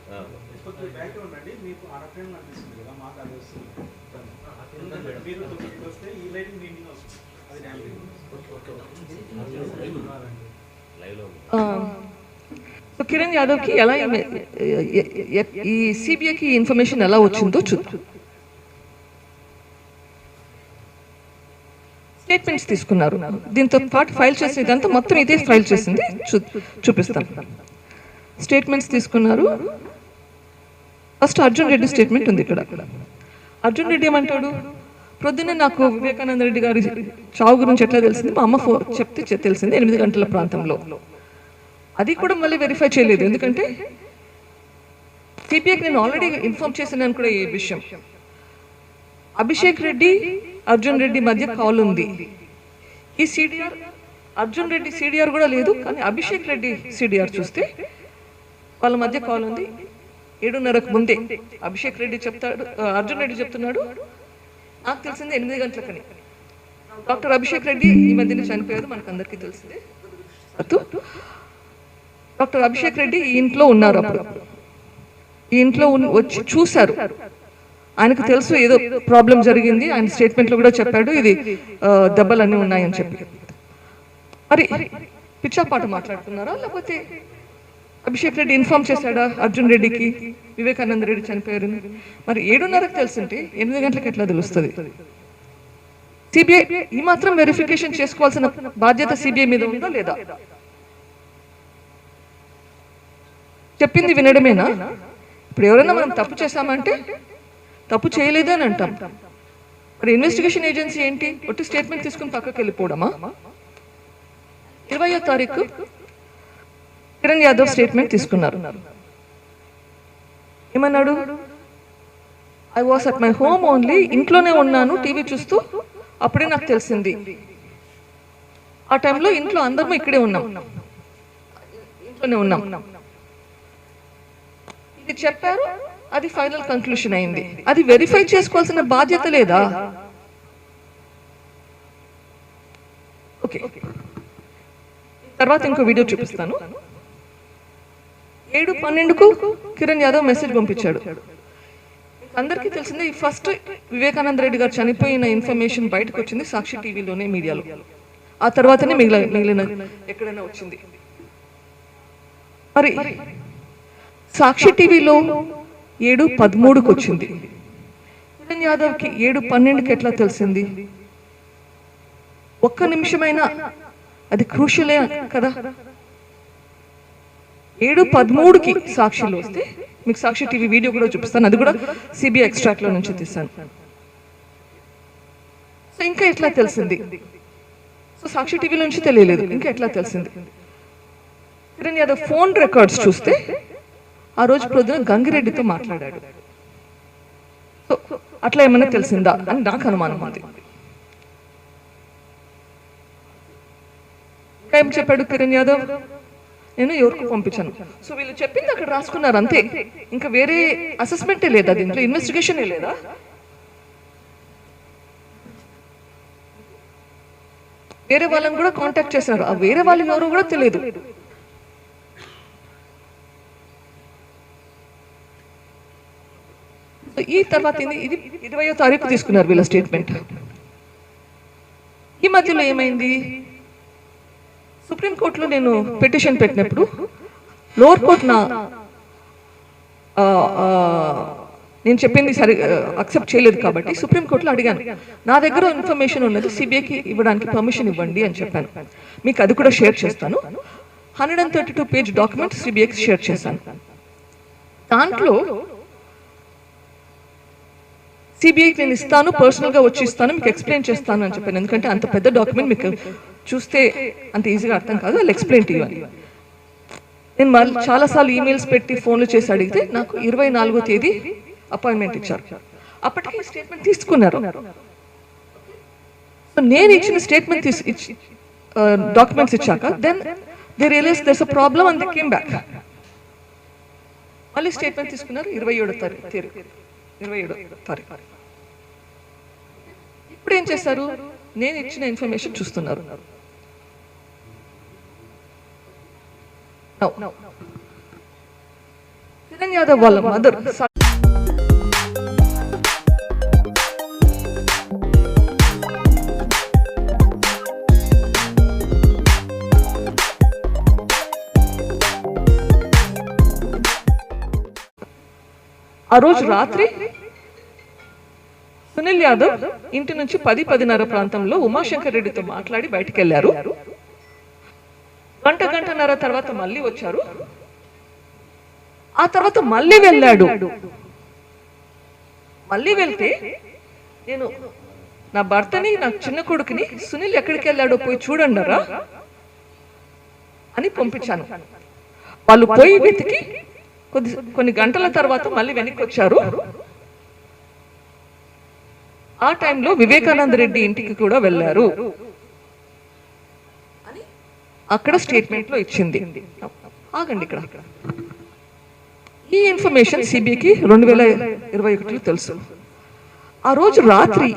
కొంచెం బ్యాక్గ్రౌండ్ అండి, మీకు అరఫ్రేమ్ అనిపిస్తుంది కదా, మాకు అది వస్తుంది. మీరు వస్తే ఈ లైన్ మీనింగ్ వస్తుంది, అది సో కిరణ్ యాదవ్కి ఎలా ఈ సిబిఐకి ఇన్ఫర్మేషన్ ఎలా వచ్చిందో చూద్దాం. స్టేట్మెంట్స్ తీసుకున్నారు, దీంతో పాటు ఫైల్ చేసేదంతా మొత్తం ఇదే ఫైల్ చేసింది, చూపిస్తాను. స్టేట్మెంట్స్ తీసుకున్నారు. ఫస్ట్ అర్జున్ రెడ్డి స్టేట్మెంట్ ఉంది ఇక్కడ. అర్జున్ రెడ్డి ఏమంటాడు, ప్రొద్దున్నే నాకు వివేకానంద రెడ్డి గారి చావు గురించి ఎట్లా తెలిసింది, మా అమ్మ చెప్తే తెలిసింది 8 గంటల ప్రాంతంలో. అది కూడా మళ్ళీ వెరిఫై చేయలేదు, ఎందుకంటే సిపిఐకి నేను ఆల్రెడీ ఇన్ఫార్మ్ చేసినాను కూడా ఈ విషయం. అభిషేక్ రెడ్డి అర్జున్ రెడ్డి మధ్య కాల్ ఉంది. ఈ సిడిఆర్ అర్జున్ రెడ్డి సిడిఆర్ కూడా లేదు, కానీ అభిషేక్ రెడ్డి సిడిఆర్ చూస్తే వాళ్ళ మధ్య కాల్ ఉంది. 7:30కు ముందే అభిషేక్ రెడ్డి చెప్తాడు, అర్జున్ రెడ్డి చెప్తున్నాడు, నాకు తెలిసింది 8 గంటలకని. డాక్టర్ అభిషేక్ రెడ్డి ఈ మధ్యన చనిపోయారు, మనకు అందరికీ తెలిసింది. డాక్టర్ అభిషేక్ రెడ్డి ఈ ఇంట్లో ఉన్నారు. అప్పుడు ఈ ఇంట్లో వచ్చి చూశారు. ఆయనకు తెలుసు ఏదో ప్రాబ్లం జరిగింది, ఆయన స్టేట్మెంట్లో కూడా చెప్పాడు, ఇది దెబ్బలన్నీ ఉన్నాయని చెప్పి. మరి పిచ్చాపాట మాట్లాడుతున్నారా, లేకపోతే అభిషేక్ రెడ్డి ఇన్ఫార్మ్ చేశాడా అర్జున్ రెడ్డికి వివేకానంద రెడ్డి చనిపోయారు? మరి 7:30కు తెలుసుంటే 8 గంటలకు ఎట్లా తెలుస్తుంది? సిబిఐ ఈ మాత్రం వెరిఫికేషన్ చేసుకోవాల్సిన బాధ్యత సిబిఐ మీద ఉందా లేదా? చెప్పింది వినడమేనా? ఇప్పుడు ఎవరైనా మనం తప్పు చేశామంటే తప్పు చేయలేదు అని అంటాం. మరి ఇన్వెస్టిగేషన్ ఏజెన్సీ ఏంటి, ఒట్టి స్టేట్మెంట్ తీసుకుని పక్కకి వెళ్ళిపోవడమా? 20వ తారీఖు కిరణ్ యాదవ్ స్టేట్మెంట్ తీసుకున్నారు. ఏమన్నాడు, I was at my home only, ఇంట్లోనే ఉన్నాను టీవీ చూస్తూ, అప్పుడే నాకు తెలిసింది. ఆ టైంలో ఇంట్లో అందరము ఇక్కడే ఉన్నాం, ఇంట్లోనే ఉన్నాం. ఇది చెప్పారు, అది ఫైనల్ కంక్లూషన్ అయింది. అది వెరిఫై చేసుకోవాల్సిన బాధ్యత లేదా? ఓకే, తర్వాత ఇంకో వీడియో చూపిస్తాను. 7:12కు కిరణ్ యాదవ్ మెసేజ్ పంపించాడు. అందరికీ తెలిసిందే, ఈ ఫస్ట్ వివేకానంద రెడ్డి గారు చనిపోయిన ఇన్ఫర్మేషన్ బయటకు వచ్చింది సాక్షి టీవీలోనే, మీడియాలో. ఆ తర్వాతనే మిగిలిన ఎక్కడైనా వచ్చింది. మరి సాక్షి టీవీలో 7:13కు వచ్చింది. కిరణ్ యాదవ్కి 7:12కి ఎట్లా తెలిసింది? ఒక్క నిమిషమైనా అది క్రూషియలే కదా. 7:13కి సాక్షిలో వస్తే మీకు సాక్షి టీవీ వీడియో కూడా చూపిస్తాను, అది కూడా సిబిఐ ఎక్స్ట్రాక్ట్ లో నుంచి తీస్తాను. సో ఇంకా ఎట్లా తెలిసింది? సో సాక్షి టీవీ నుంచి తెలియలేదు, ఇంకా ఎట్లా తెలిసింది? కిరణ్ యాదవ్ ఫోన్ రికార్డ్స్ చూస్తే ఆ రోజు ప్రొద్దున గంగిరెడ్డితో మాట్లాడాడు. సో అట్లా ఏమైనా తెలిసిందా అని నాకు అనుమానం ఉంది. ఇంకా ఏం చెప్పాడు కిరణ్ యాదవ్, నేను ఎవరికి పంపించాను. సో వీళ్ళు చెప్పింది అక్కడ రాసుకున్నారు అంతే, ఇంకా వేరే అసెస్మెంటే లేదా, దీంట్లో ఇన్వెస్టిగేషనే లేదా? వేరే వాళ్ళని కూడా కాంటాక్ట్ చేశారు, ఆ వేరే వాళ్ళు ఎవరో కూడా తెలియదు. ఈ తర్వాత ఇది 20వ తారీఖు తీసుకున్నారు వీళ్ళ స్టేట్మెంట్. ఈ మధ్యలో ఏమైంది, సుప్రీంకోర్టులో నేను పిటిషన్ పెట్టినప్పుడు లోవర్ కోర్టు నేను చెప్పింది సరి అక్సెప్ట్ చేయలేదు కాబట్టి సుప్రీంకోర్టులో అడిగాను, నా దగ్గర ఇన్ఫర్మేషన్ ఉన్నది, సిబిఐకి ఇవ్వడానికి పర్మిషన్ ఇవ్వండి అని చెప్పాను. మీకు అది కూడా షేర్ చేస్తాను. 132 పేజ్ డాక్యుమెంట్ సిబిఐకి షేర్ చేశాను. దాంట్లో సిబిఐకి నేను ఇస్తాను, పర్సనల్గా వచ్చి ఇస్తాను, మీకు ఎక్స్ప్లెయిన్ చేస్తాను అని చెప్పాను. ఎందుకంటే అంత పెద్ద డాక్యుమెంట్ మీకు చూస్తే అంత ఈజీగా అర్థం కాదు, వాళ్ళు ఎక్స్ప్లెయిన్ చేయాలి. నేను మళ్ళీ చాలాసార్లు ఈమెయిల్స్ పెట్టి ఫోన్లు చేసి అడిగితే నాకు 24వ తేదీ అపాయింట్మెంట్ ఇచ్చారు. అప్పటికి స్టేట్మెంట్ తీసుకున్నారు. నేను ఇచ్చిన స్టేట్మెంట్ డాక్యుమెంట్స్ ఇచ్చాక then they realize there's a problem and they came back. మళ్ళీ స్టేట్మెంట్ తీసుకున్నారు 27వ తారీఖు. ఇప్పుడు ఏం చేశారు, నేను ఇచ్చిన ఇన్ఫర్మేషన్ చూస్తున్నారు. కిరణ్ యాదవ్ వాళ్ళ మదర్ ఆ రోజు రాత్రి సునీల్ యాదవ్ ఇంటి నుంచి 10-10:30 ప్రాంతంలో ఉమాశంకర్ రెడ్డితో మాట్లాడి బయటికి వెళ్ళారు. గంటన్నర తర్వాత మళ్ళీ వచ్చారు. ఆ తర్వాత మళ్ళీ వెళ్ళాడు. మళ్ళీ వెళ్తే నేను నా భర్తని నా చిన్న కొడుకుని సునీల్ ఎక్కడికి వెళ్ళాడో పోయి చూడండిరా అని పంపించాను. వాళ్ళు పోయి వెతికి కొన్ని గంటల తర్వాత మళ్ళీ వెనక్కి వచ్చారు. ఆ టైంలో వివేకానంద రెడ్డి ఇంటికి కూడా వెళ్ళారు. అక్కడ స్టేట్మెంట్ లో ఇచ్చింది. ఆగండి, ఇక్కడ ఈ ఇన్ఫర్మేషన్ సిబిఐకి 2021లో తెలుసు. ఆ రోజు రాత్రి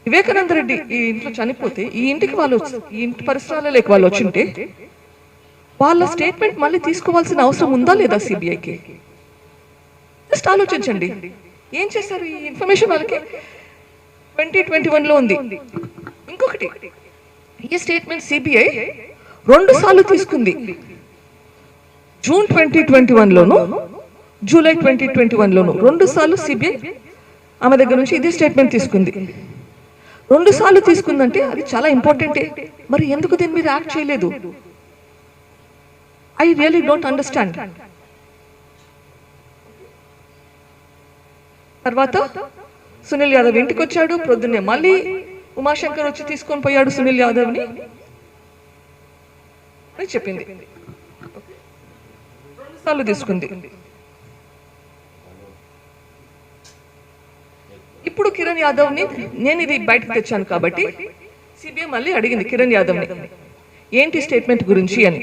వివేకానంద రెడ్డి ఈ ఇంట్లో చనిపోతే ఈ ఇంటికి వాళ్ళు ఈ ఇంటి పరిసరాలలోకి వాళ్ళు వచ్చింటే వాళ్ళ స్టేట్మెంట్ మళ్ళీ తీసుకోవాల్సిన అవసరం ఉందా లేదా సిబిఐకి? జస్ట్ ఆలోచించండి. ఏం చేశారు? ఈ ఇన్ఫర్మేషన్ వాళ్ళకి 2021లో ఉంది. ఇంకొకటి, ఈ స్టేట్మెంట్ సిబిఐ 2 సార్లు తీసుకుంది. జూన్ 2021లోను, జూలై 2021లోను 2 సార్లు సిబిఐ ఆమె దగ్గర నుంచి ఇదే స్టేట్మెంట్ తీసుకుంది. 2 సార్లు తీసుకుందంటే అది చాలా ఇంపార్టెంటే. మరి ఎందుకు దీని మీద యాక్ట్ చేయలేదు? I really don't understand. తర్వాత సునీల్ యాదవ్ ఇంటికి వచ్చాడు. ప్రొద్దున్నే మళ్ళీ ఉమాశంకర్ వచ్చి తీసుకొని పోయాడు సునీల్ యాదవ్ని అని చెప్పింది. 2 సార్లు తీసుకుంది. ఇప్పుడు కిరణ్ యాదవ్ని నేను ఇది బయటకు తెచ్చాను కాబట్టి సిబిఐ మళ్ళీ అడిగింది కిరణ్ యాదవ్ని, ఏంటి స్టేట్మెంట్ గురించి అని.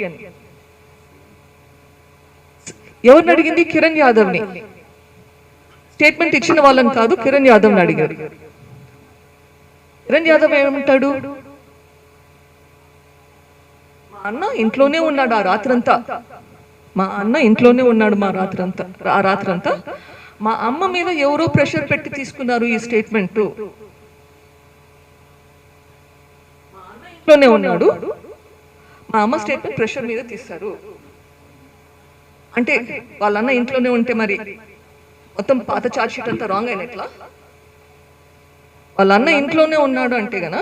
ఎవరిని అడిగింది? కిరణ్ యాదవ్ని. స్టేట్మెంట్ ఇచ్చిన వాళ్ళని కాదు, కిరణ్ యాదవ్ని అడిగారు. కిరణ్ యాదవ్ ఏమంటాడు? మా అన్న ఇంట్లోనే ఉన్నాడు ఆ రాత్రంతా. మా అన్న ఇంట్లోనే ఉన్నాడు ఆ రాత్రంతా. మా అమ్మ మీద ఎవరో ప్రెషర్ పెట్టి తీసుకున్నారు ఈ స్టేట్మెంట్. మా అన్న ఇంట్లోనే ఉన్నాడు, మా అమ్మ స్టేట్మెంట్ ప్రెషర్ మీద తీశారు అంటే వాళ్ళన్న ఇంట్లోనే ఉంటే మరి మొత్తం పాత చార్జ్ షీట్ అంతా రాంగ్ అయినట్లా? వాళ్ళ అన్న ఇంట్లోనే ఉన్నాడు అంటే గన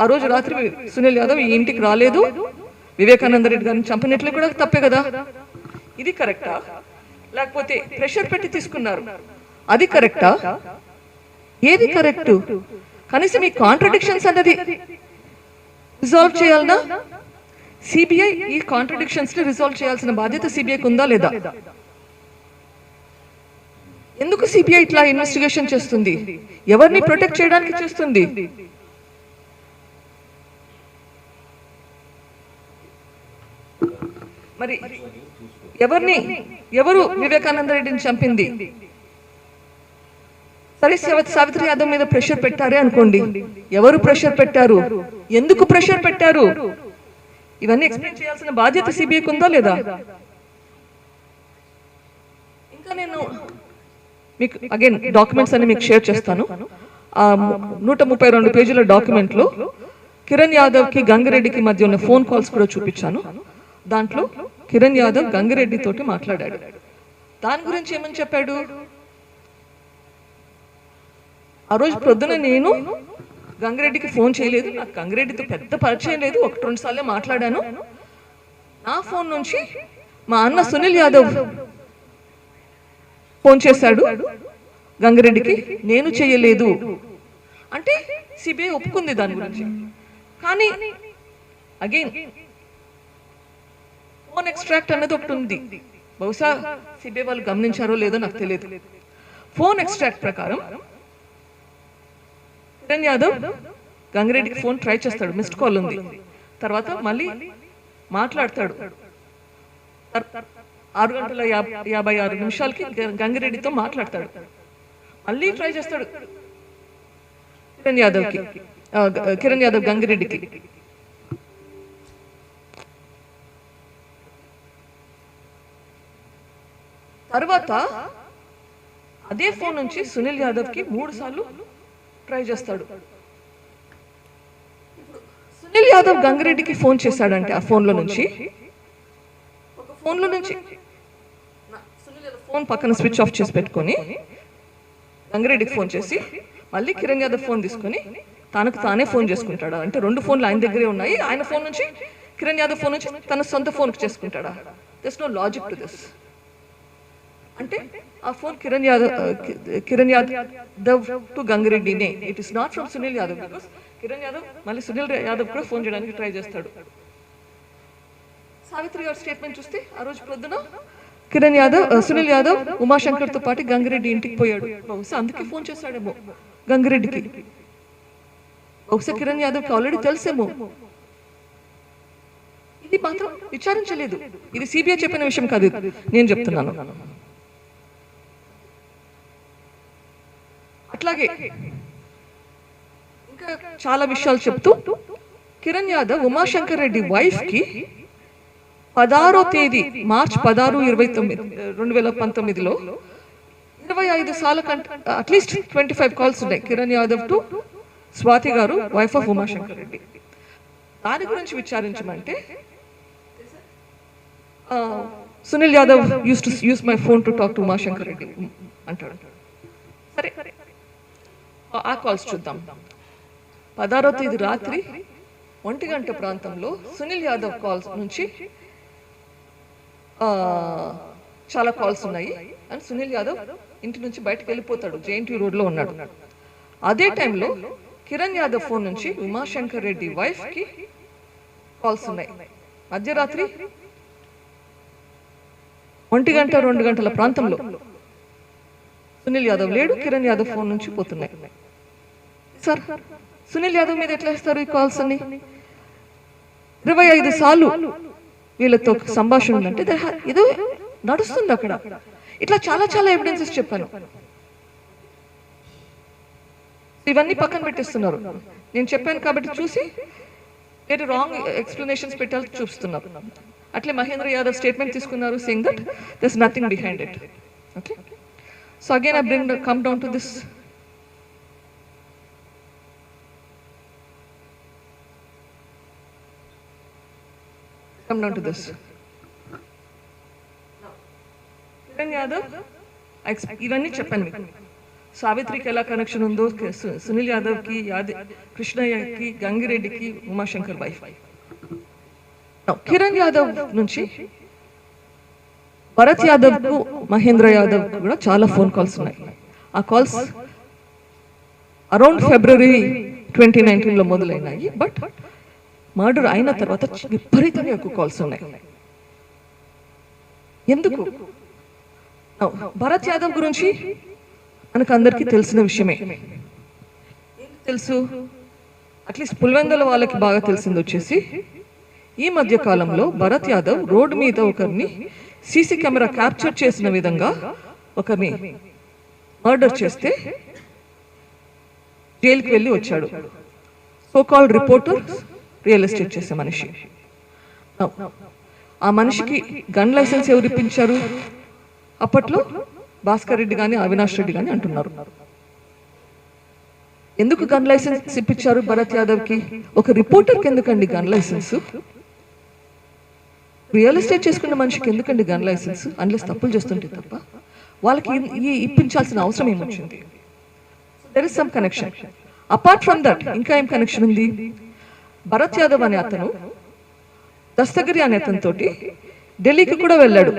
ఆ రోజు రాత్రి సునీల్ యాదవ్ ఈ ఇంటికి రాలేదు, వివేకానంద రెడ్డి గారిని చంపినట్లు కూడా తప్పే కదా. ఇది కరెక్టా? లేకపోతే ప్రెషర్ పెట్టి తీసుకున్నారు, అది కరెక్టా? ఏది కరెక్ట్? కనీసం ఈ కాంట్రడిక్షన్స్ అన్నది రిజాల్వ్ చేయాలనా? సిబిఐ ఈ కాంట్రడిక్షన్స్ ని రిజాల్వ్ చేయాల్సిన బాధ్యత సిబిఐకి ఉందా లేదా? ఎందుకు సిబిఐ ఇట్లా ఇన్వెస్టిగేషన్ చేస్తుంది? ఎవరిని ప్రొటెక్ట్ చేయడానికి చేస్తుంది? మరి ఎవరు వివేకానంద రెడ్డిని చంపింది? సరే, సావిత్రి యాదవ్ మీద ప్రెషర్ పెట్టారే అనుకోండి. ఎవరు ప్రెషర్ పెట్టారు? ఎందుకు ప్రెషర్ పెట్టారు? ఇవన్నీ ఎక్స్ప్లెయిన్ చేయాల్సిన బాధ్యత సిబిఐకి ఉందా లేదా? ఇంకా నేను మీకు అగైన్ డాక్యుమెంట్స్ అన్ని మీకు షేర్ చేస్తాను. 132 పేజీల డాక్యుమెంట్ లో కిరణ్ యాదవ్ కి గంగిరెడ్డికి మధ్య ఉన్న ఫోన్ కాల్స్ కూడా చూపించాను. దాంట్లో కిరణ్ యాదవ్ గంగిరెడ్డి తోటి మాట్లాడాడు. దాని గురించి ఏమని చెప్పాడు? ఆ రోజు ప్రొద్దున నేను గంగిరెడ్డికి ఫోన్ చేయలేదు, నాకు గంగిరెడ్డితో పెద్ద పరిచయం లేదు, 1-2 సార్లే మాట్లాడాను. నా ఫోన్ నుంచి మా అన్న సునీల్ యాదవ్ ఫోన్ చేశాడు గంగిరెడ్డికి, నేను చేయలేదు అంటే సిబిఐ ఒప్పుకుంది దాని గురించి. కానీ అగైన్ ఫోన్ ఎక్స్ట్రాక్ట్ అన్నది ఒకటి ఉంది. బహుశా సిబిఐ వాళ్ళు గమనించారో లేదో నాకు తెలియదు. ఫోన్ ఎక్స్ట్రాక్ట్ ప్రకారం కిరణ్ యాదవ్ గంగిరెడ్డికి ఫోన్ ట్రై చేస్తాడు, మిస్డ్ కాల్ ఉంది. తర్వాత మళ్ళీ మాట్లాడతాడు. 6:56 గంగిరెడ్డితో మాట్లాడతాడు. మళ్ళీ ట్రై చేస్తాడు కిరణ్ యాదవ్ గంగిరెడ్డికి. తర్వాత అదే ఫోన్ నుంచి సునీల్ యాదవ్కి 3 సార్లు ట్రై చేస్తాడు. సునీల్ యాదవ్ గంగిరెడ్డికి ఫోన్ చేశాడంటే ఆ ఫోన్లో నుంచి సునీల్ యాదవ్ ఫోన్ పక్కన స్విచ్ ఆఫ్ చేసి పెట్టుకొని గంగిరెడ్డికి ఫోన్ చేసి మళ్ళీ కిరణ్ యాదవ్ ఫోన్ తీసుకొని తనకు తానే ఫోన్ చేసుకుంటాడా? అంటే 2 ఫోన్లు ఆయన దగ్గరే ఉన్నాయి. ఆయన ఫోన్ నుంచి కిరణ్ యాదవ్ ఫోన్ నుంచి తన సొంత ఫోన్కి చేసుకుంటాడా? This no logic to this. అంటే ఆ ఫోన్ కిరణ్ యాదవ్ టు గంగిరెడ్డినే. It is not from Sunil Yadav. Because Kiran Yadav మళ్ళీ సునీల్ యాదవ్ కూడా ఫోన్ చేయడానికి ట్రై చేస్తాడు. సావిత్రి గారి స్టేట్మెంట్ చూస్తే ఆ రోజు పొద్దున సునీల్ యాదవ్ ఉమాశంకర్తో పాటు గంగిరెడ్డి ఇంటికి పోయాడు. బహుశా అందుకే ఫోన్ చేశాడేమో గంగిరెడ్డికి. బహుశా కిరణ్ యాదవ్కి ఆల్రెడీ తెలుసేమో. ఇది మాత్రం విచారించలేదు. ఇది సిబిఐ చెప్పిన విషయం కాదు, నేను చెప్తున్నాను. అట్లాగే ఇంకా చాలా విషయాలు చెప్తూ కిరణ్ యాదవ్ ఉమాశంకర్ రెడ్డి వైఫ్ కి 16వ తేదీ మార్చ్ 16, 2019లో 25 సార్లు అట్లీస్ట్ 25 కాల్స్ ఉన్నాయి కిరణ్ యాదవ్ టు స్వాతి గారు, వైఫ్ ఆఫ్ ఉమాశంకర్ రెడ్డి. దాని గురించి విచారించమంటే Sunil Yadav use my phone to talk to Umashankar Reddy అంటాడు. సరే, ఆ కాల్స్ చూద్దాం. 16వ తేదీ రాత్రి 1 గంట ప్రాంతంలో సునీల్ యాదవ్ కాల్స్ నుంచి చాలా కాల్స్ ఉన్నాయి. అండ్ సునీల్ యాదవ్ ఇంటి నుంచి బయటకు వెళ్ళిపోతాడు, జేఎన్టీ రోడ్లో ఉన్నాడు. అదే టైంలో కిరణ్ యాదవ్ ఫోన్ నుంచి ఉమాశంకర్ రెడ్డి వైఫ్ కి కాల్స్ ఉన్నాయి. మధ్యరాత్రి 1 గంట 2 గంటల ప్రాంతంలో సునీల్ యాదవ్ లేడు, కిరణ్ యాదవ్ ఫోన్ నుంచి పోతున్నాయి. సార్, సునీల్ యాదవ్ మీద ఎట్లా ఇస్తారు ఈ కాల్స్ అన్ని? 25 సార్లు వీళ్ళతో సంభాషణ ఉందంటే ఏదో నడుస్తుంది అక్కడ. ఇట్లా చాలా చాలా ఎవిడెన్సెస్ చెప్పాను. ఇవన్నీ పక్కన పెట్టిస్తున్నారు. నేను చెప్పాను కాబట్టి చూసి మీరు రాంగ్ ఎక్స్ప్లెనేషన్స్ పెట్టాలి చూస్తున్నారు. అట్లే మహేంద్ర యాదవ్ స్టేట్మెంట్ తీసుకున్నారు, saying that there is nothing behind it. Okay, so again I come down to this. Kiran Yadav ఇవన్నీ చెప్పాను మీకు. సావిత్రికి ఎలా కనెక్షన్ ఉందో, సునీల్ యాదవ్కి, కృష్ణయ్యకి, గంగిరెడ్డికి, ఉమాశంకర్ వైఫ్. కిరణ్ యాదవ్ నుంచి భరత్ యాదవ్ కు, మహేంద్ర యాదవ్ కు కూడా చాలా ఫోన్ కాల్స్ ఉన్నాయి. ఆ కాల్స్ అరౌండ్ ఫిబ్రవరి 2019లో మొదలైనాయి. బట్ మర్డర్ అయిన తర్వాత విపరీతంగా ఎక్కువ కాల్స్ ఉన్నాయి. ఎందుకు? భరత్ యాదవ్ గురించి మనకు అందరికీ తెలిసిన విషయమే. తెలుసు, అట్లీస్ట్ పులివెందుల వాళ్ళకి బాగా తెలిసింది వచ్చేసి ఈ మధ్య కాలంలో భరత్ యాదవ్ రోడ్డు మీద ఒకరిని సీసీ కెమెరా క్యాప్చర్ చేసిన విధంగా ఒకరిని మర్డర్ చేస్తే జైలుకి వెళ్ళి వచ్చాడు. So called reporter, real estate చేసే మనిషి. ఆ మనిషికి గన్ లైసెన్స్ ఎవరు ఇప్పించారు? అప్పట్లో భాస్కర్ రెడ్డి కానీ అవినాష్ రెడ్డి కానీ అంటున్నారు. ఎందుకు గన్ లైసెన్స్ ఇప్పించారు భరత్ యాదవ్కి? ఒక రిపోర్టర్కి ఎందుకండి గన్ లైసెన్స్? రియల్ ఎస్టేట్ చేసుకున్న మనిషికి ఎందుకండి గన్ లైసెన్స్? అన్లెస్ తప్పులు చేస్తుంటే తప్ప వాళ్ళకి ఇప్పించాల్సిన అవసరం ఏమొచ్చింది? There is some connection. Apart from that ఇంకా ఏం కనెక్షన్ ఉంది? భరత్ యాదవ్ అనే అతను దస్తగిరి అనే అతనితోటి ఢిల్లీకి కూడా వెళ్ళాడు.